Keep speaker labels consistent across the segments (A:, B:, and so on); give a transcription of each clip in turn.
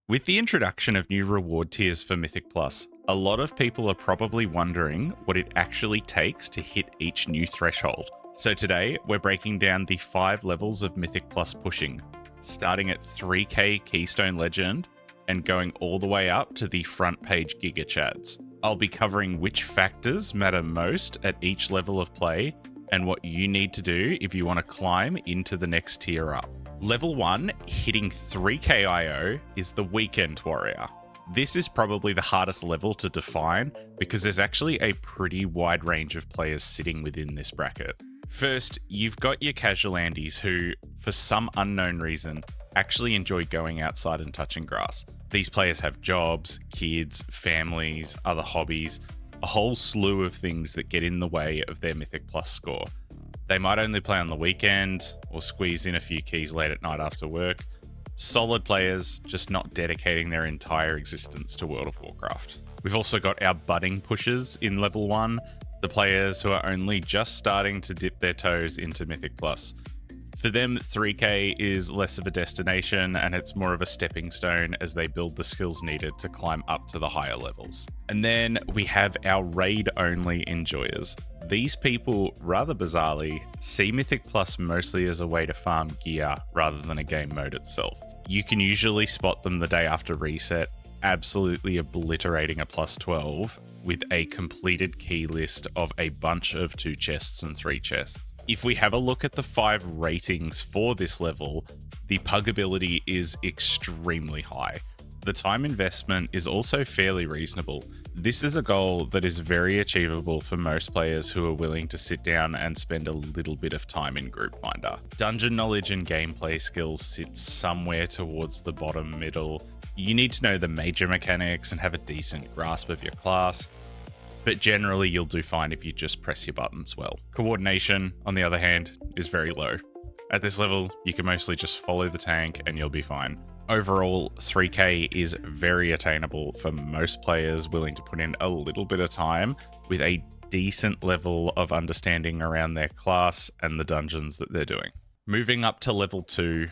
A: With the introduction of new reward tiers for Mythic Plus, a lot of people are probably wondering what it actually takes to hit each new threshold. So today, we're breaking down the 5 levels of Mythic Plus pushing, starting at 3k Keystone Legend and going all the way up to the front page Giga Chads. I'll be covering which factors matter most at each level of play and what you need to do if you want to climb into the next tier up. Level 1, hitting 3k IO, is the Weekend Warrior. This is probably the hardest level to define because there's actually a pretty wide range of players sitting within this bracket. First, you've got your casual Andes who, for some unknown reason, actually enjoy going outside and touching grass. These players have jobs, kids, families, other hobbies, a whole slew of things that get in the way of their Mythic Plus score. They might only play on the weekend or squeeze in a few keys late at night after work. Solid players, just not dedicating their entire existence to World of Warcraft. We've also got our budding pushers in level 1, the players who are only just starting to dip their toes into Mythic Plus. For them, 3k is less of a destination and it's more of a stepping stone as they build the skills needed to climb up to the higher levels. And then we have our raid-only enjoyers. These people, rather bizarrely, see Mythic Plus mostly as a way to farm gear rather than a game mode itself. You can usually spot them the day after reset, absolutely obliterating a plus 12 with a completed key list of a bunch of 2 chests and 3 chests. If we have a look at the 5 ratings for this level, the pug ability is extremely high. The time investment is also fairly reasonable. This is a goal that is very achievable for most players who are willing to sit down and spend a little bit of time in Group Finder. Dungeon knowledge and gameplay skills sit somewhere towards the bottom middle. You need to know the major mechanics and have a decent grasp of your class, but generally you'll do fine if you just press your buttons well. Coordination, on the other hand, is very low. At this level, you can mostly just follow the tank and you'll be fine. Overall, 3k is very attainable for most players willing to put in a little bit of time with a decent level of understanding around their class and the dungeons that they're doing. Moving up to level 2,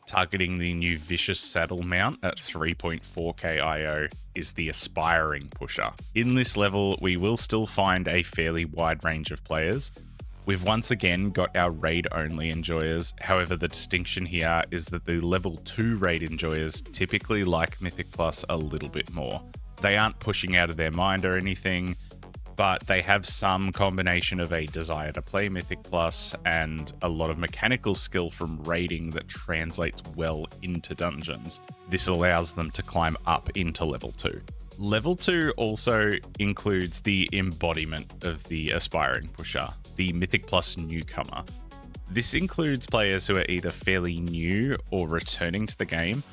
A: targeting the new Vicious Saddle mount at 3.4k IO is the Aspiring Pusher. In this level, we will still find a fairly wide range of players. We've once again got our raid-only enjoyers. However, the distinction here is that the level 2 raid enjoyers typically like Mythic Plus a little bit more. They aren't pushing out of their mind or anything, but they have some combination of a desire to play Mythic Plus and a lot of mechanical skill from raiding that translates well into dungeons. This allows them to climb up into level 2. Level 2 also includes the embodiment of the Aspiring Pusher, the Mythic Plus newcomer. This includes players who are either fairly new or returning to the game,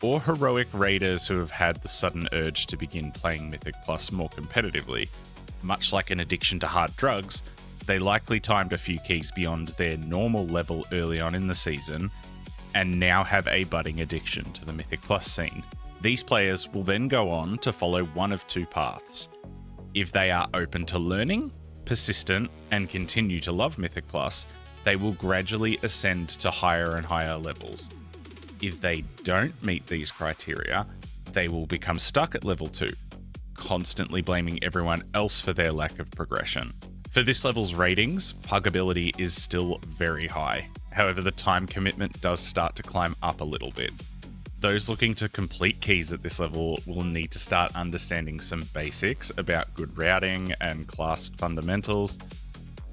A: or heroic raiders who have had the sudden urge to begin playing Mythic Plus more competitively. Much like an addiction to hard drugs, they likely timed a few keys beyond their normal level early on in the season, and now have a budding addiction to the Mythic Plus scene. These players will then go on to follow one of 2 paths. If they are open to learning, persistent, and continue to love Mythic Plus, they will gradually ascend to higher and higher levels. If they don't meet these criteria, they will become stuck at level 2, constantly blaming everyone else for their lack of progression. For this level's ratings, pug ability is still very high. However, the time commitment does start to climb up a little bit. Those looking to complete keys at this level will need to start understanding some basics about good routing and class fundamentals,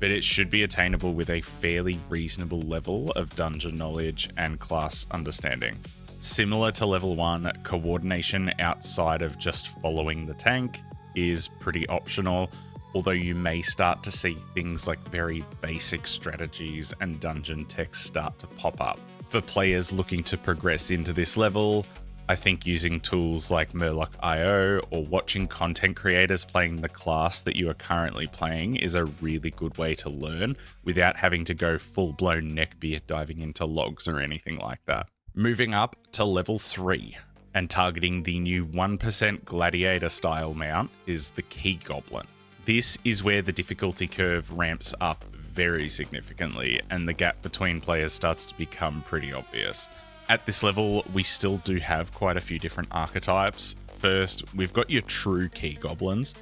A: but it should be attainable with a fairly reasonable level of dungeon knowledge and class understanding. Similar to level 1, coordination outside of just following the tank is pretty optional, although you may start to see things like very basic strategies and dungeon text start to pop up. For players looking to progress into this level, I think using tools like Murloc IO or watching content creators playing the class that you are currently playing is a really good way to learn without having to go full-blown neckbeard diving into logs or anything like that. Moving up to level 3 and targeting the new 1% gladiator style mount is the Key Goblin. This is where the difficulty curve ramps up very significantly and the gap between players starts to become pretty obvious. At this level, we still do have quite a few different archetypes. First, we've got your true key goblins.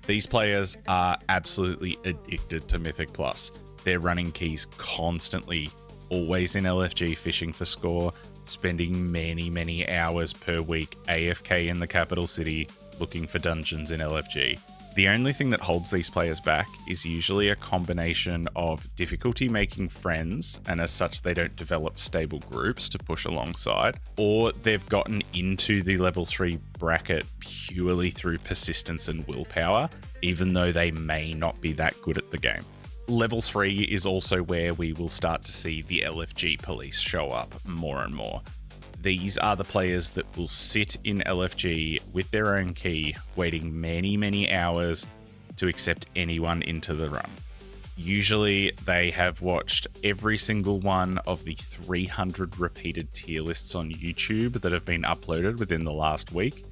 A: These players are absolutely addicted to Mythic Plus. They're running keys constantly, always in LFG fishing for score, spending many hours per week AFK in the capital city looking for dungeons in LFG. The only thing that holds these players back is usually a combination of difficulty making friends, and as such they don't develop stable groups to push alongside, or they've gotten into the level 3 bracket purely through persistence and willpower, even though they may not be that good at the game. Level 3 is also where we will start to see the LFG police show up more and more. These are the players that will sit in LFG with their own key, waiting many hours to accept anyone into the run. Usually they have watched every single one of the 300 repeated tier lists on YouTube that have been uploaded within the last week,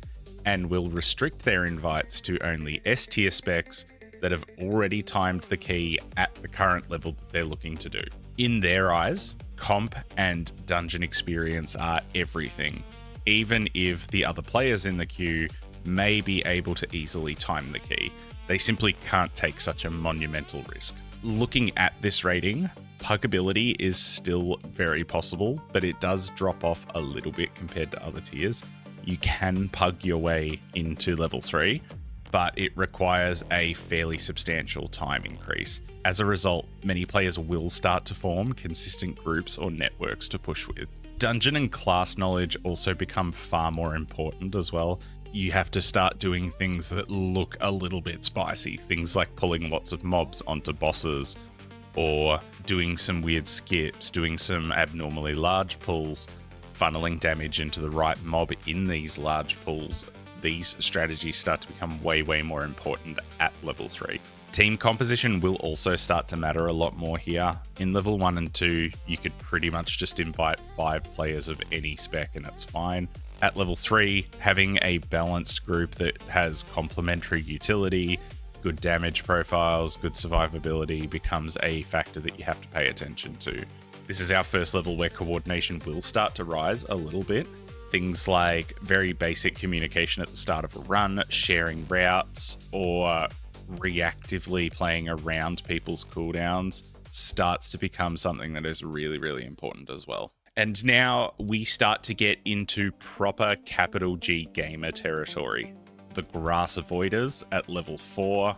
A: and will restrict their invites to only S tier specs that have already timed the key at the current level that they're looking to do. In their eyes, comp and dungeon experience are everything, even if the other players in the queue may be able to easily time the key. They simply can't take such a monumental risk. Looking at this rating, pugability is still very possible, but it does drop off a little bit compared to other tiers. You can pug your way into level 3, but it requires a fairly substantial time increase. As a result, many players will start to form consistent groups or networks to push with. Dungeon and class knowledge also become far more important as well. You have to start doing things that look a little bit spicy, things like pulling lots of mobs onto bosses, or doing some weird skips, doing some abnormally large pulls, funneling damage into the right mob in these large pulls. These strategies start to become way more important at level 3. Team composition will also start to matter a lot more here. In level 1 and 2, you could pretty much just invite 5 players of any spec and it's fine. At level 3, having a balanced group that has complementary utility, good damage profiles, good survivability becomes a factor that you have to pay attention to. This is our first level where coordination will start to rise a little bit. Things like very basic communication at the start of a run, sharing routes, or reactively playing around people's cooldowns starts to become something that is really important as well. And now we start to get into proper capital G gamer territory. The Grass Avoiders at level 4,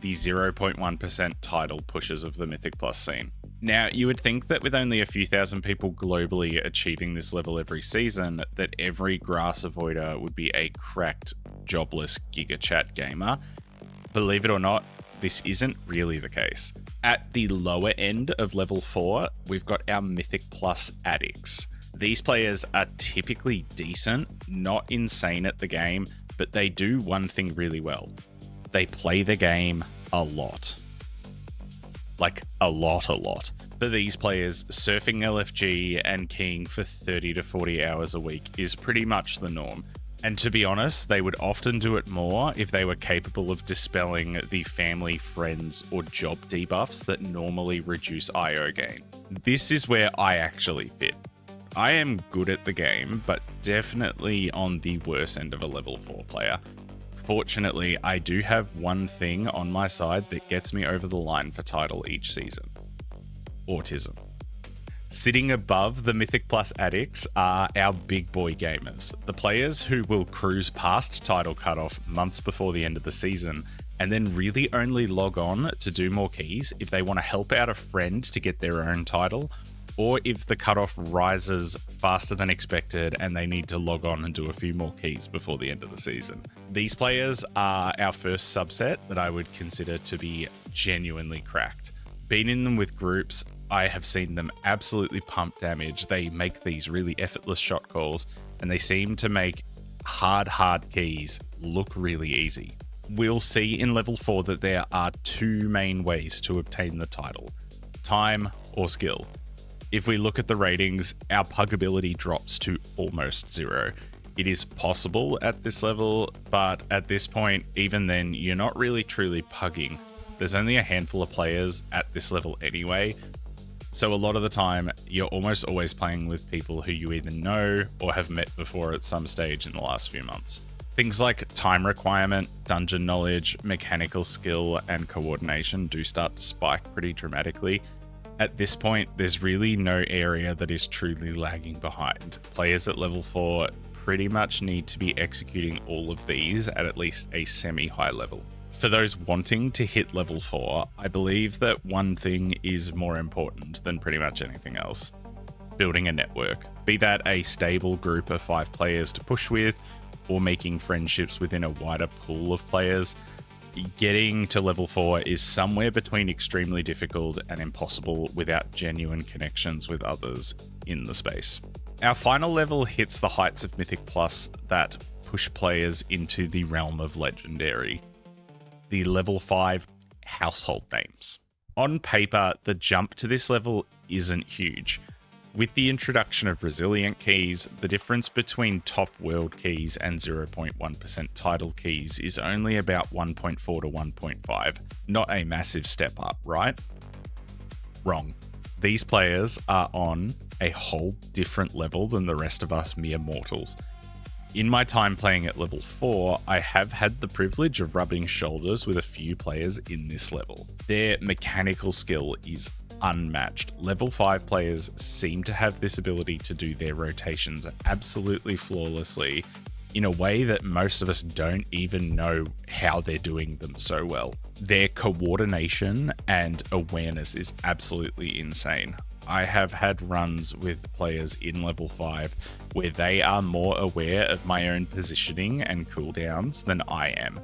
A: the 0.1% title pushers of the Mythic Plus scene. Now, you would think that with only a few thousand people globally achieving this level every season, that every Grass Avoider would be a cracked, jobless GigaChat gamer. Believe it or not, this isn't really the case. At the lower end of level 4, we've got our Mythic Plus addicts. These players are typically decent, not insane at the game, but they do one thing really well. They play the game a lot. Like a lot. For these players, surfing LFG and keying for 30 to 40 hours a week is pretty much the norm. And to be honest, they would often do it more if they were capable of dispelling the family, friends, or job debuffs that normally reduce IO gain. This is where I actually fit. I am good at the game, but definitely on the worse end of a level 4 player. Fortunately, I do have one thing on my side that gets me over the line for title each season. Autism. Sitting above the Mythic Plus addicts are our big boy gamers, the players who will cruise past title cutoff months before the end of the season, and then really only log on to do more keys if they want to help out a friend to get their own title, or if the cutoff rises faster than expected and they need to log on and do a few more keys before the end of the season. These players are our first subset that I would consider to be genuinely cracked. Been in them with groups, I have seen them absolutely pump damage. They make these really effortless shot calls, and they seem to make hard keys look really easy. We'll see in level 4 that there are 2 main ways to obtain the title: time or skill. If we look at the ratings, our pugability drops to almost 0. It is possible at this level, but at this point, even then, you're not really truly pugging. There's only a handful of players at this level anyway, So a lot of the time, you're almost always playing with people who you either know or have met before at some stage in the last few months. Things like time requirement, dungeon knowledge, mechanical skill, and coordination do start to spike pretty dramatically. At this point, there's really no area that is truly lagging behind. Players at level 4 pretty much need to be executing all of these at least a semi-high level. For those wanting to hit level 4, I believe that one thing is more important than pretty much anything else. Building a network. Be that a stable group of 5 players to push with, or making friendships within a wider pool of players. Getting to level 4 is somewhere between extremely difficult and impossible without genuine connections with others in the space. Our final level hits the heights of Mythic Plus that push players into the realm of Legendary. The level 5 household names. On paper, the jump to this level isn't huge. With the introduction of resilient keys, the difference between top world keys and 0.1% title keys is only about 1.4 to 1.5. Not a massive step up, right? Wrong. These players are on a whole different level than the rest of us mere mortals. In my time playing at level 4, I have had the privilege of rubbing shoulders with a few players in this level. Their mechanical skill is unmatched. Level 5 players seem to have this ability to do their rotations absolutely flawlessly in a way that most of us don't even know how they're doing them so well. Their coordination and awareness is absolutely insane. I have had runs with players in level 5 where they are more aware of my own positioning and cooldowns than I am.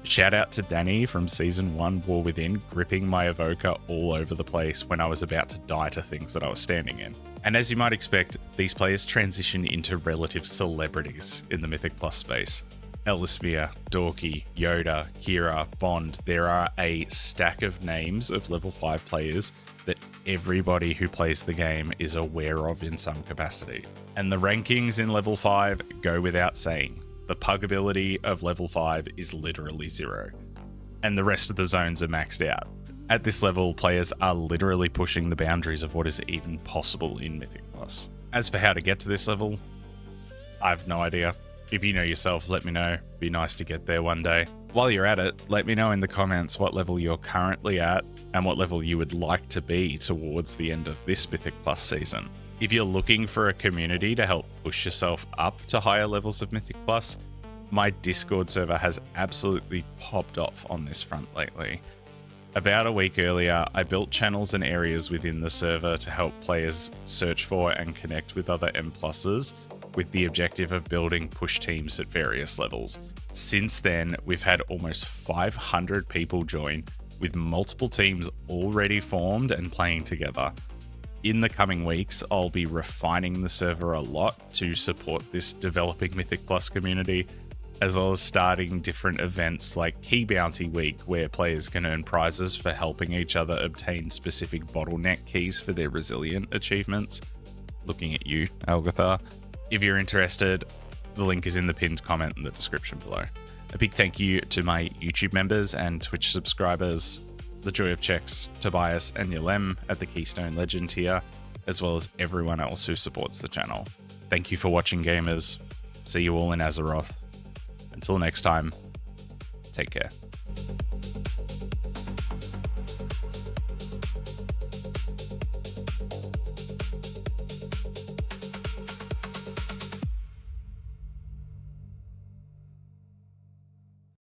A: Shout out to Danny from Season 1 War Within gripping my evoker all over the place when I was about to die to things that I was standing in. And as you might expect, these players transition into relative celebrities in the Mythic Plus space. Elismir, Dorky, Yoda, Kira, Bond, there are a stack of names of level 5 players that everybody who plays the game is aware of in some capacity. And the rankings in level 5 go without saying. The pug ability of level 5 is literally 0, and the rest of the zones are maxed out. At this level, players are literally pushing the boundaries of what is even possible in Mythic Plus. As for how to get to this level, I have no idea. If you know yourself, let me know. Be nice to get there one day. While you're at it, let me know in the comments what level you're currently at and what level you would like to be towards the end of this Mythic Plus season. If you're looking for a community to help push yourself up to higher levels of Mythic Plus, my Discord server has absolutely popped off on this front lately. About a week earlier, I built channels and areas within the server to help players search for and connect with other M+s with the objective of building push teams at various levels. Since then, we've had almost 500 people join, with multiple teams already formed and playing together. In the coming weeks, I'll be refining the server a lot to support this developing Mythic Plus community, as well as starting different events like Key Bounty Week, where players can earn prizes for helping each other obtain specific bottleneck keys for their resilient achievements. Looking at you, Algathar. If you're interested, the link is in the pinned comment in the description below. A big thank you to my YouTube members and Twitch subscribers, The Joy of Checks, Tobias and Yalem at the Keystone Legend tier, as well as everyone else who supports the channel. Thank you for watching, gamers. See you all in Azeroth. Until next time, take care.